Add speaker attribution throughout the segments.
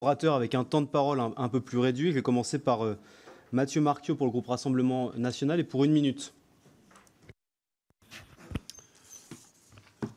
Speaker 1: orateurs avec un temps de parole un peu plus réduit. Je vais commencer par Mathieu Marquiot pour le groupe Rassemblement National et pour 1 minute.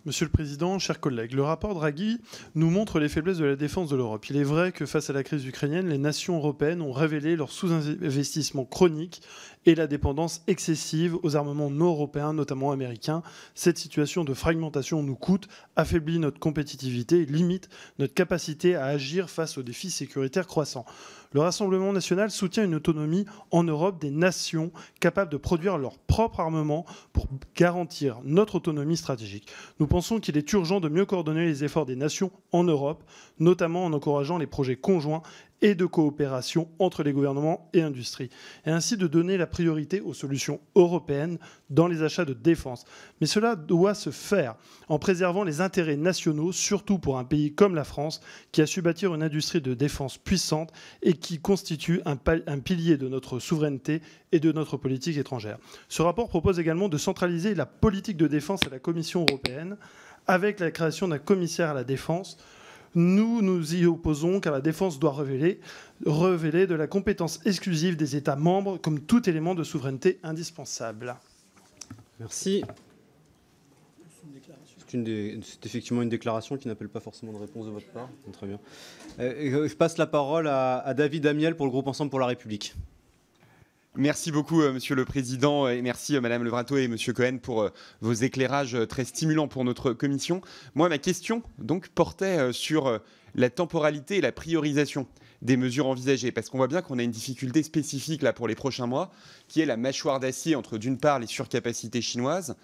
Speaker 2: Monsieur le Président, chers collègues, le rapport Draghi nous montre les faiblesses de la défense de l'Europe. Il est vrai que face à la crise ukrainienne, les nations européennes ont révélé leur sous-investissement chronique et la dépendance excessive aux armements non européens, notamment américains. Cette situation de fragmentation nous coûte, affaiblit notre compétitivité et limite notre capacité à agir face aux défis sécuritaires croissants. Le Rassemblement national soutient une autonomie en Europe des nations capables de produire leur propre armement pour garantir notre autonomie stratégique. Nous pensons qu'il est urgent de mieux coordonner les efforts des nations en Europe, notamment en encourageant les projets conjoints et de coopération entre les gouvernements et industries, et ainsi de donner la priorité aux solutions européennes dans les achats de défense. Mais cela doit se faire en préservant les intérêts nationaux, surtout pour un pays comme la France, qui a su bâtir une industrie de défense puissante et qui constitue un pilier de notre souveraineté et de notre politique étrangère. Ce rapport propose également de centraliser la politique de défense à la Commission européenne avec la création d'un commissaire à la défense. Nous nous y opposons car la défense doit révéler de la compétence exclusive des États membres comme tout élément de souveraineté indispensable.
Speaker 1: Merci. C'est effectivement une déclaration qui n'appelle pas forcément de réponse de votre part. Très bien. Je passe la parole à David Amiel pour le groupe Ensemble pour la République.
Speaker 3: Merci beaucoup, Monsieur le Président, et merci, Madame Levrato et Monsieur Cohen, pour vos éclairages très stimulants pour notre commission. Moi, ma question donc portait sur la temporalité et la priorisation des mesures envisagées, parce qu'on voit bien qu'on a une difficulté spécifique là pour les prochains mois, qui est la mâchoire d'acier entre, d'une part, les surcapacités chinoises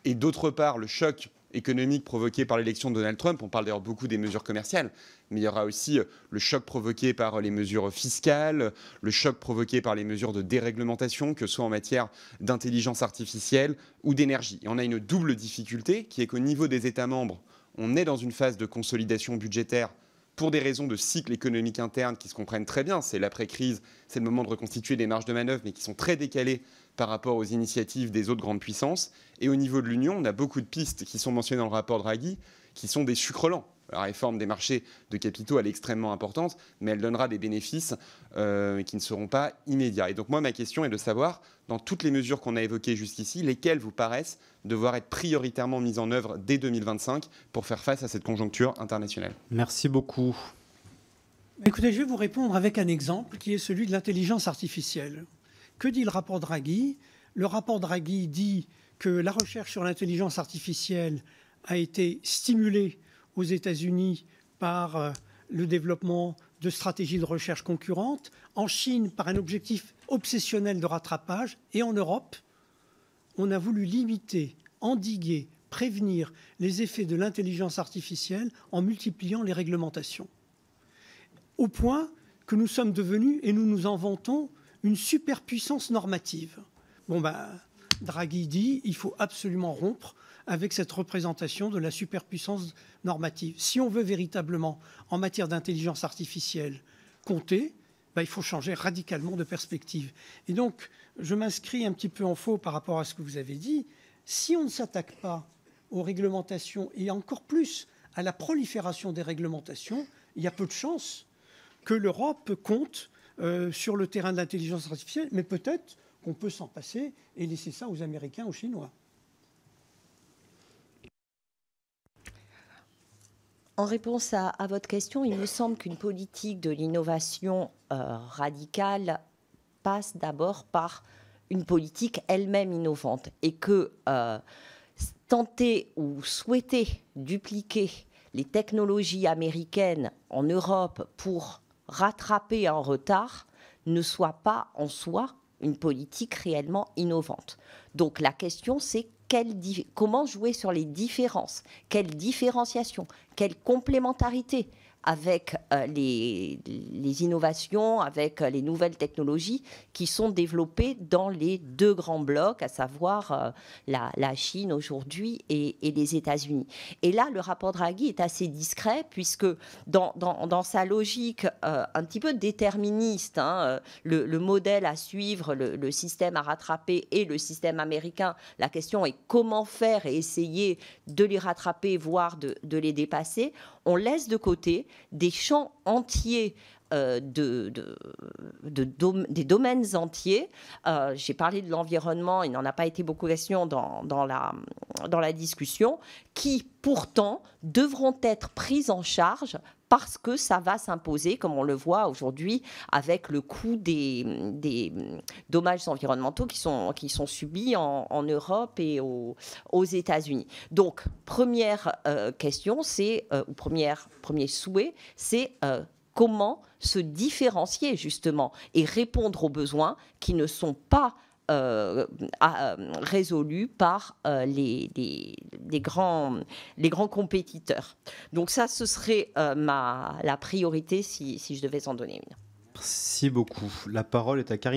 Speaker 3: et, d'autre part, le choc économique provoqué par l'élection de Donald Trump. On parle d'ailleurs beaucoup des mesures commerciales, mais il y aura aussi le choc provoqué par les mesures fiscales, le choc provoqué par les mesures de déréglementation, que ce soit en matière d'intelligence artificielle ou d'énergie. Et on a une double difficulté qui est qu'au niveau des États membres, on est dans une phase de consolidation budgétaire pour des raisons de cycle économique interne qui se comprennent très bien. C'est l'après-crise, c'est le moment de reconstituer des marges de manœuvre, mais qui sont très décalées par rapport aux initiatives des autres grandes puissances. Et au niveau de l'Union, on a beaucoup de pistes qui sont mentionnées dans le rapport Draghi, qui sont des sucres lents. La réforme des marchés de capitaux, elle est extrêmement importante, mais elle donnera des bénéfices qui ne seront pas immédiats. Et donc moi, ma question est de savoir, dans toutes les mesures qu'on a évoquées jusqu'ici, lesquelles vous paraissent devoir être prioritairement mises en œuvre dès 2025 pour faire face à cette conjoncture internationale.
Speaker 1: Merci beaucoup.
Speaker 4: Écoutez, je vais vous répondre avec un exemple qui est celui de l'intelligence artificielle. Que dit le rapport Draghi? Le rapport Draghi dit que la recherche sur l'intelligence artificielle a été stimulée aux États-Unis par le développement de stratégies de recherche concurrentes, en Chine par un objectif obsessionnel de rattrapage, et en Europe, on a voulu limiter, endiguer, prévenir les effets de l'intelligence artificielle en multipliant les réglementations. Au point que nous sommes devenus, et nous nous en vantons, une superpuissance normative. Draghi dit qu'il faut absolument rompre avec cette représentation de la superpuissance normative. Si on veut véritablement, en matière d'intelligence artificielle, compter, il faut changer radicalement de perspective. Et donc, je m'inscris un petit peu en faux par rapport à ce que vous avez dit. Si on ne s'attaque pas aux réglementations et encore plus à la prolifération des réglementations, il y a peu de chances que l'Europe compte sur le terrain de l'intelligence artificielle, mais peut-être qu'on peut s'en passer et laisser ça aux Américains, aux Chinois.
Speaker 5: En réponse à votre question, il me semble qu'une politique de l'innovation radicale passe d'abord par une politique elle-même innovante et que tenter ou souhaiter dupliquer les technologies américaines en Europe pour rattraper un retard ne soit pas en soi une politique réellement innovante. Donc la question, c'est comment jouer sur les différences, quelle différenciation, quelle complémentarité avec les innovations, avec les nouvelles technologies qui sont développées dans les deux grands blocs, à savoir la Chine aujourd'hui et les États-Unis. Et là, le rapport Draghi est assez discret puisque dans sa logique un petit peu déterministe, le modèle à suivre, le système à rattraper et le système américain, la question est comment faire et essayer de les rattraper, voire de les dépasser. on laisse de côté des champs entiers des domaines entiers. J'ai parlé de l'environnement, il n'en a pas été beaucoup question dans la discussion, qui pourtant devront être prises en charge parce que ça va s'imposer, comme on le voit aujourd'hui avec le coût des dommages environnementaux qui sont subis en Europe et aux États-Unis. Donc, première question, ou premier souhait, c'est comment se différencier justement et répondre aux besoins qui ne sont pas résolus par les grands compétiteurs. Donc ça, ce serait la priorité si je devais en donner une.
Speaker 1: Merci beaucoup. La parole est à Karim